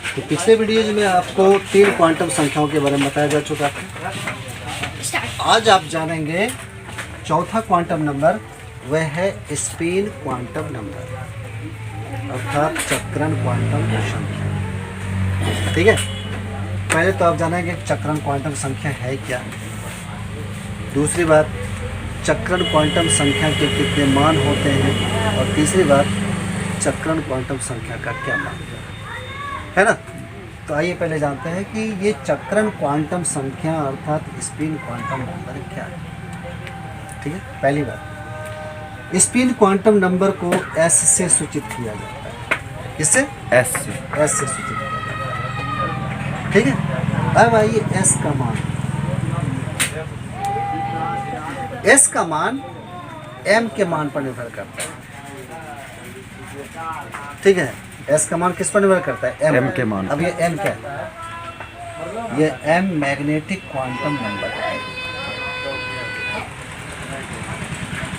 तो पिछले वीडियोज में आपको 3 क्वांटम संख्याओं के बारे में बताया जा चुका था। आज आप जानेंगे चौथा क्वांटम नंबर, वह है स्पिन क्वांटम नंबर अर्थात चक्रण क्वांटम संख्या। ठीक है, पहले तो आप जानेंगे चक्रण क्वांटम संख्या है क्या। दूसरी बात, चक्रण क्वांटम संख्या के कितने मान होते हैं, और तीसरी बात, चक्रण क्वांटम संख्या का क्या मान है ना। तो आइए पहले जानते हैं कि ये चक्रण क्वांटम संख्या अर्थात स्पिन क्वांटम नंबर क्या है। ठीक है, पहली बात, स्पिन क्वांटम नंबर को एस से सूचित किया जाता है। किससे? एस से सूचित किया जाता है। ठीक है, अब आइए एस का मान। एस का मान एम के मान पर निर्भर करता है। ठीक है, एस का मान किस पर निर्भर करता है? एम के मान। अब ये एम क्या है? ये एम मैग्नेटिक क्वांटम नंबर है।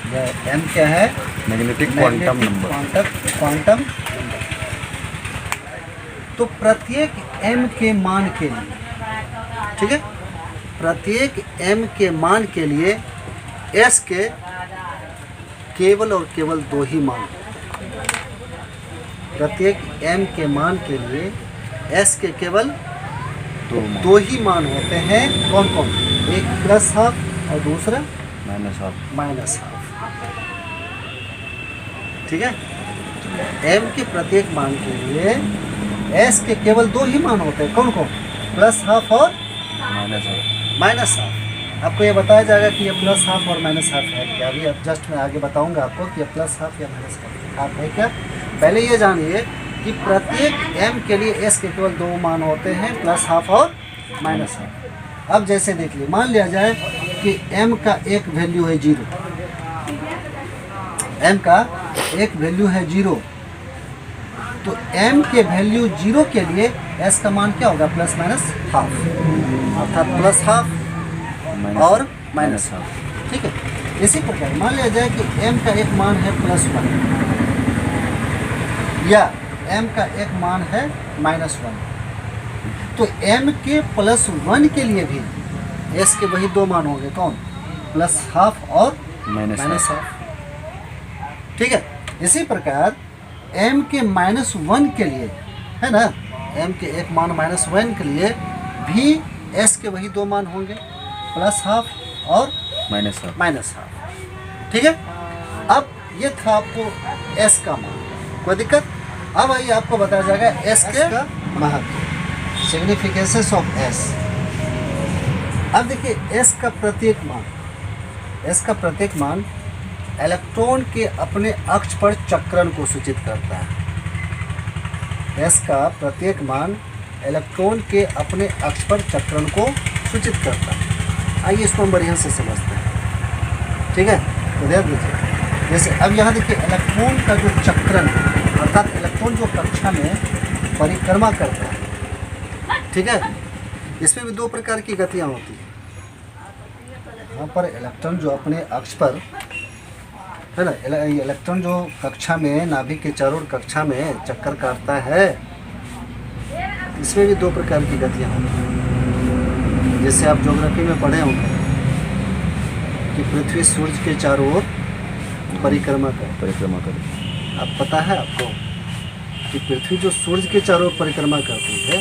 ये एम क्या है? Magnetic quantum number, quantum number. तो प्रत्येक एम के मान के लिए, ठीक है, प्रत्येक एम के मान के लिए एस के केवल और केवल 2 ही मान। प्रत्येक m के मान के लिए s के केवल 2 ही मान होते हैं। कौन कौन? एक प्लस हाफ और दूसरा माइनस हाफ। ठीक है, m के प्रत्येक मान के लिए s के केवल 2 ही मान होते हैं। कौन कौन? प्लस हाफ और माइनस हाफ। आपको ये बताया जाएगा कि ये प्लस हाफ और माइनस हाफ है क्या। अभी अब जस्ट मैं आगे बताऊंगा आपको कि ये प्लस हाफ या माइनस हाफ है क्या। पहले ये जानिए कि प्रत्येक m के लिए s के केवल 2 मान होते हैं, प्लस हाफ और माइनस हाफ। अब जैसे देख लीजिए, मान लिया जाए कि m का एक वैल्यू है 0, m का एक वैल्यू है 0, तो m के वैल्यू 0 के लिए s का मान क्या होगा? प्लस माइनस हाफ, अर्थात प्लस हाफ और माइनस हाफ। ठीक है, इसी प्रकार मान लिया जाए कि m का एक मान है +1 या m का एक मान है -1, तो m के +1 के लिए भी s के वही 2 मान होंगे। कौन? प्लस हाफ और माइनस हाफ। ठीक है, इसी प्रकार m के -1 के लिए, है ना, m के एक मान -1 के लिए भी s के वही 2 मान होंगे, प्लस हाफ और माइनस हाफ। ठीक है, अब ये था आपको s का मान, कोई दिक्कत? अब आइए आपको बताया जाएगा s के महत्व, सिग्निफिकेंस ऑफ s। अब देखिए s का प्रत्येक मान इलेक्ट्रॉन के अपने अक्ष पर चक्रण को सूचित करता है। s का प्रत्येक मान इलेक्ट्रॉन के अपने अक्ष पर चक्रण को सूचित करता है। आइए इसको हम बढ़िया से समझते हैं। ठीक है, तो ध्यान दीजिए, जैसे अब यहाँ देखिए इलेक्ट्रॉन का जो चक्रण अर्थात इलेक्ट्रॉन जो कक्षा में परिक्रमा करता है, ठीक है, इसमें भी 2 प्रकार की गतियाँ होती हैं। यहाँ पर इलेक्ट्रॉन जो अपने अक्ष पर, है ना, इलेक्ट्रॉन जो कक्षा में, नाभिक के चारों ओर कक्षा में चक्कर काटता है, इसमें भी 2 प्रकार की गतियाँ होती हैं। जैसे आप ज्योग्राफी में पढ़े होंगे कि पृथ्वी सूर्य के चारों ओर परिक्रमा कर। अब पता है आपको कि पृथ्वी जो सूर्य के चारों ओर परिक्रमा करती है,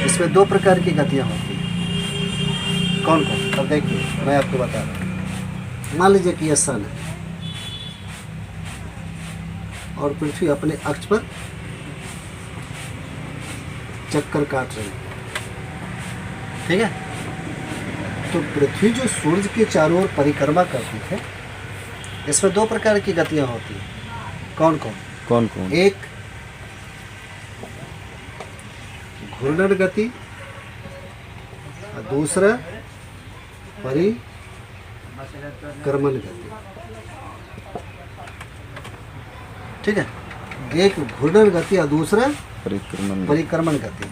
इसमें 2 प्रकार की गतियाँ होती हैं। कौन कौन? अब देखिए मैं आपको बता रहा हूँ। मान लीजिए कि यह सन है और पृथ्वी अपने अक्ष पर चक्कर काट रही है। ठीक है, तो पृथ्वी जो सूर्य के चारों ओर परिक्रमा करती है, इसमें 2 प्रकार की गतियाँ होती हैं। कौन कौन? एक घूर्णन गति और दूसरा परिक्रमण गति। ठीक है, एक घूर्णन गति और दूसरा परिक्रमण गति।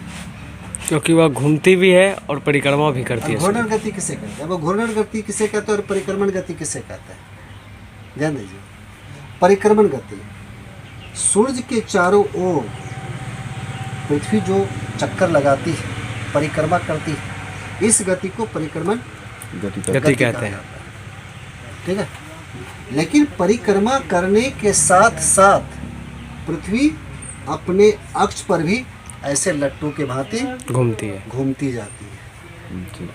क्योंकि वह घूमती भी है और परिक्रमा भी करती है। घूर्णन गति किसे कहते हैं? वो घूर्णन गति किसे कहते हैं और परिक्रमण गति किसे कहते हैं? ध्यान दीजिए, परिक्रमण गति सूर्य के चारों ओर पृथ्वी जो चक्कर लगाती है, परिक्रमा करती है, इस गति को परिक्रमण गति कहा कहते जाता हैं। है। ठीक है, लेकिन परिक्रमा करने के साथ साथ पृथ्वी अपने अक्ष पर भी ऐसे लट्टू के भांति घूमती जाती है। जी।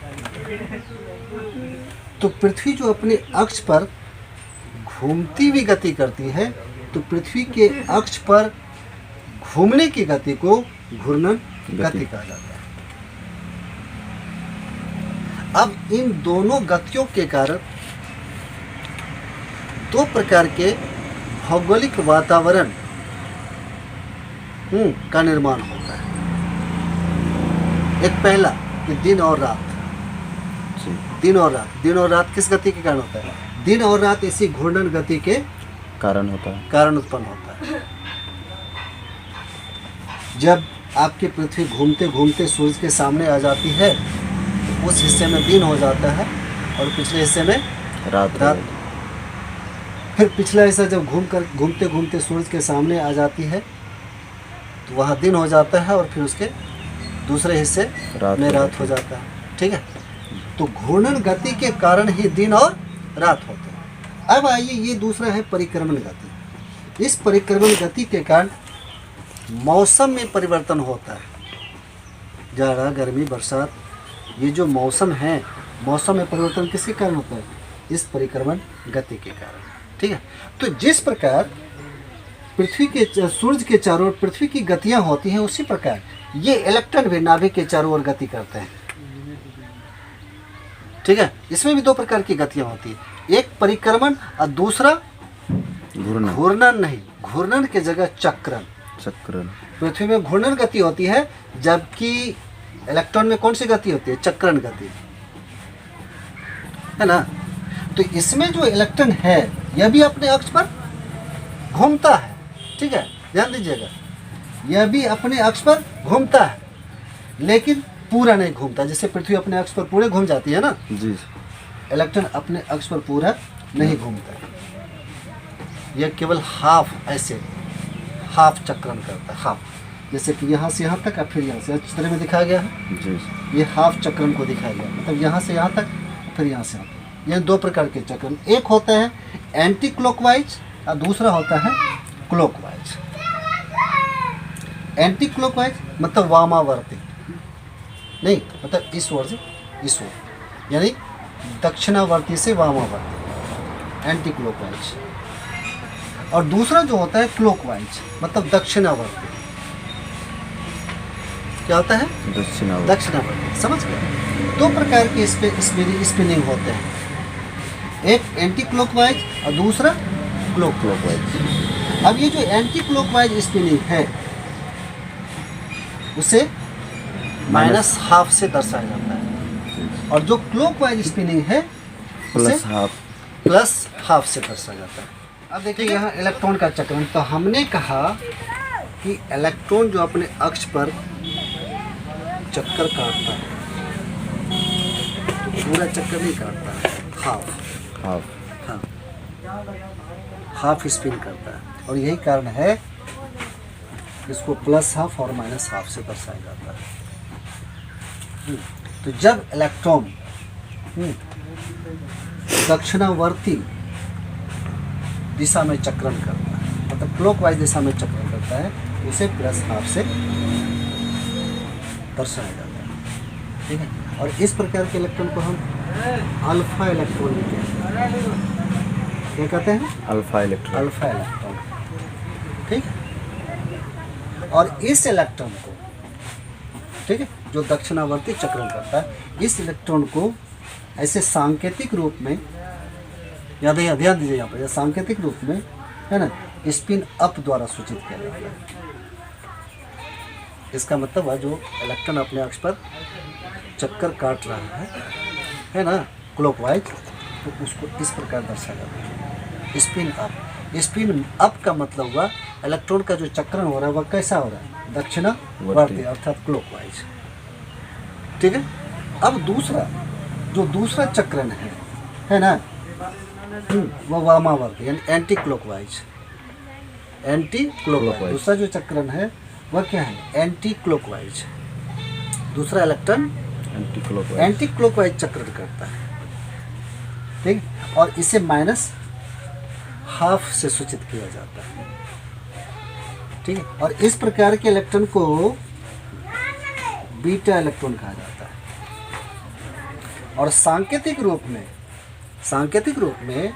तो पृथ्वी जो अपने अक्ष पर घूमती हुई गति करती है, तो पृथ्वी के अक्ष पर घूमने की गति को घूर्णन गति कहा जाता है। अब इन दोनों गतियों के कारण दो प्रकार के भौगोलिक वातावरण का निर्माण होता है। एक पहला कि दिन और रात। दिन और रात किस गति के कारण होता है? दिन और रात इसी घूर्णन गति के कारण होता है, कारण उत्पन्न होता है। जब आपकी पृथ्वी घूमते घूमते सूरज के सामने आ जाती है, तो उस हिस्से में दिन हो जाता है और पिछले हिस्से में रात। फिर पिछला हिस्सा जब घूमते घूमते सूरज के सामने आ जाती है, तो वहाँ दिन हो जाता है और फिर उसके दूसरे हिस्से में रात हो जाता है। ठीक है, तो घूर्णन गति के कारण ही दिन और रात होते हैं। अब आइए, ये दूसरा है परिक्रमण गति। इस परिक्रमण गति के कारण मौसम में परिवर्तन होता है। जाड़ा, गर्मी, बरसात, ये जो मौसम है, मौसम में परिवर्तन किसके कारण होता है? इस परिक्रमण गति के कारण। ठीक है, तो जिस प्रकार पृथ्वी के सूरज के चारों ओर पृथ्वी की गतियां होती हैं, उसी प्रकार ये इलेक्ट्रॉन भी नाभिक के चारों ओर गति करते हैं। ठीक है, इसमें भी दो प्रकार की गतियां होती है, एक परिक्रमण और दूसरा घूर्णन। नहीं, घूर्णन के जगह चक्रण। पृथ्वी में घूर्णन गति होती है, जबकि इलेक्ट्रॉन में कौन सी गति होती है? चक्रण गति, है ना। तो इसमें जो इलेक्ट्रॉन है, यह भी अपने अक्ष पर घूमता है। ठीक है, ध्यान दीजिएगा, यह भी अपने अक्ष पर घूमता है, लेकिन पूरा नहीं घूमता। जैसे पृथ्वी अपने अक्ष पर पूरे घूम जाती है ना जी, इलेक्ट्रॉन अपने अक्ष पर पूरा नहीं घूमता है। यह केवल हाफ चक्रण करता है। हाफ, जैसे कि यहाँ से यहाँ तक और फिर यहाँ से, अच्छी तरह में दिखाया गया है जी। ये हाफ चक्रण को दिखाया गया, मतलब यहाँ से यहाँ तक, फिर यहाँ से यहाँ तक। ये दो प्रकार के चक्रण, एक होता है एंटी क्लॉकवाइज और दूसरा होता है क्लॉकवाइज। एंटी क्लॉकवाइज मतलब वामावर्ती, नहीं मतलब इस ओर से इस ओर, यानी दक्षिणावर्ती से वामावर्ती, एंटी क्लॉकवाइज। और दूसरा जो होता है क्लॉकवाइज, मतलब दक्षिणावर्ती। क्या होता है? दक्षिणावर्ती। समझ गए? दो प्रकार के स्पिनिंग होते हैं, एक एंटी क्लॉकवाइज और दूसरा क्लॉकवाइज। अब ये जो एंटी क्लॉकवाइज स्पिनिंग है, उसे -½ से दर्शाया जाता है, और जो क्लॉकवाइज स्पिनिंग है उसे +½ से दर्शाया जाता है। अब देखिए यहाँ इलेक्ट्रॉन का चक्रण। तो हमने कहा कि इलेक्ट्रॉन जो अपने अक्ष पर चक्कर काटता है, तो पूरा चक्कर नहीं काटता है, हाफ स्पिन करता है। और यही कारण है इसको +½ और -½ से दर्शाया जाता है। तो जब इलेक्ट्रॉन दक्षिणावर्ती दिशा में चक्रण करता है, मतलब क्लॉकवाइज दिशा में चक्रण करता है, उसे +½ से दर्शाया जाता है। ठीक है, और इस प्रकार के इलेक्ट्रॉन को हम अल्फा इलेक्ट्रॉन कहते हैं। क्या कहते हैं? Alpha electron. ठीक है, और इस इलेक्ट्रॉन को, ठीक है, जो दक्षिणावर्ती चक्रण करता है, इस इलेक्ट्रॉन को ऐसे सांकेतिक रूप में, ध्यान दीजिए यहाँ पर, सांकेतिक रूप में, है ना, स्पिन अप द्वारा सूचित किया जाता है। इसका मतलब है जो इलेक्ट्रॉन अपने अक्ष पर चक्कर काट रहा है ना, क्लॉकवाइज, तो उसको इस प्रकार दर्शाया जाता है, स्पिन अप। स्पिन अप का मतलब हुआ इलेक्ट्रॉन का जो चक्रण हो रहा है वह कैसा हो रहा है? दक्षिणावर्ती, अर्थात क्लॉकवाइज। ठीक है, अब दूसरा चक्रण है ना, वह वामावर्ती, यानी एंटी क्लॉकवाइज। दूसरा जो चक्रण है वह क्या है, एंटी क्लॉकवाइज। दूसरा इलेक्ट्रॉन एंटी क्लॉकवाइज चक्रण करता है, ठीक, और इसे -12 से सूचित किया जाता है, ठीक है। और इस प्रकार के इलेक्ट्रॉन को बीटा इलेक्ट्रॉन कहा जाता है। और सांकेतिक रूप में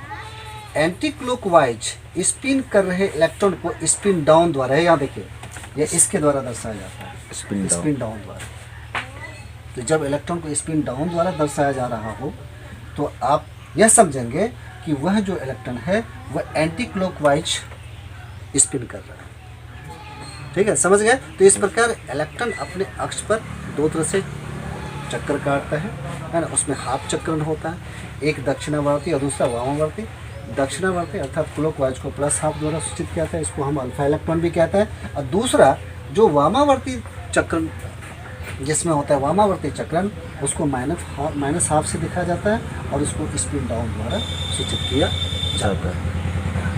एंटी क्लॉकवाइज स्पिन कर रहे इलेक्ट्रॉन को स्पिन डाउन द्वारा, यहाँ देखिए ये इसके द्वारा दर्शाया जाता है, स्पिन डाउन द्वारा। तो जब इलेक्ट्रॉन को स्पिन डाउन द्वारा दर्शाया जा रहा हो तो आप यह समझेंगे कि वह जो इलेक्ट्रॉन है वह एंटी क्लॉकवाइज स्पिन कर रहा है, ठीक है, समझ गए। तो इस प्रकार इलेक्ट्रॉन अपने अक्ष पर दो तरह से चक्कर काटता है ना। उसमें हाफ चक्रण होता है, एक दक्षिणावर्ती और दूसरा वामावर्ती। दक्षिणावर्ती अर्थात क्लॉकवाइज को +12 द्वारा सूचित किया था, इसको हम अल्फा इलेक्ट्रॉन भी कहते हैं। और दूसरा जो वामावर्ती चक्रण जिसमें होता है वामावर्ती चक्रण, उसको -12 से दिखा जाता है और उसको स्पिन डाउन द्वारा सूचित किया जाता है,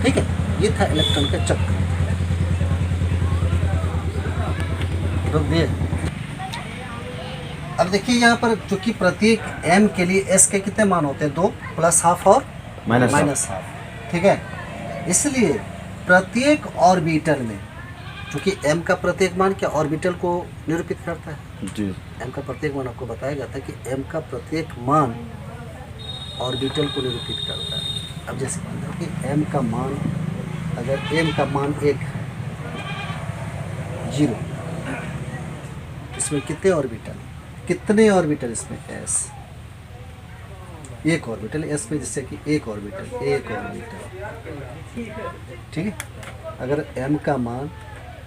ठीक है। ये था इलेक्ट्रॉन का चक्र। रुक दिए। अब देखिए यहाँ पर चूंकि प्रत्येक m के लिए s के कितने मान होते हैं, 2 +12 और -12, ठीक है। इसलिए प्रत्येक ऑर्बिटल में, चूंकि m का प्रत्येक मान क्या ऑर्बिटल को निरूपित करता है जी, m का प्रत्येक मान आपको बताया गया था कि m का प्रत्येक मान ऑर्बिटल को निरूपित करता है। अब जैसे मान लो कि m का मान, अगर m का मान 1 0, इसमें कितने ऑर्बिटल इसमें s, एक ऑर्बिटल s में, जिससे कि एक ऑर्बिटल, ठीक है। अगर m का मान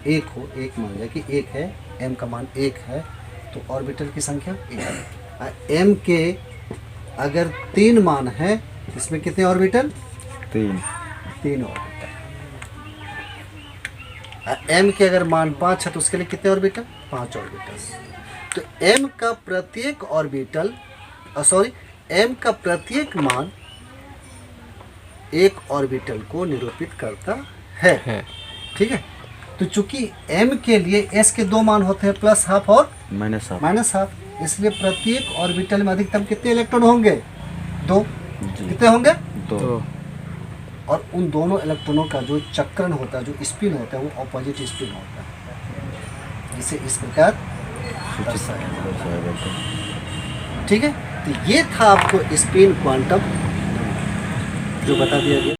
1 हो, 1 मान लिया कि 1 है, m का मान 1 है, तो ऑर्बिटल की संख्या 1 है। m के अगर 3 मान है, इसमें कितने ऑर्बिटल, 3 ऑर्बिटल। m के अगर मान 5 है तो उसके लिए कितने ऑर्बिटल, 5 ऑर्बिटल। तो m का प्रत्येक ऑर्बिटल m का प्रत्येक मान एक ऑर्बिटल को निरूपित करता है, ठीक है। तो चूंकि m के लिए s के 2 मान होते हैं, +12 और -12, इसलिए प्रत्येक ऑर्बिटल में अधिकतम कितने इलेक्ट्रॉन होंगे, 2। कितने होंगे, 2। और उन दोनों इलेक्ट्रॉनों का जो चक्रण होता है, जो स्पिन होता है, वो ऑपोजिट स्पिन होता है। इसे इस प्रकार दर्शाया जाता है, ठीक है। तो ये था आपको स्पिन क्वांटम जो बता दिया गया।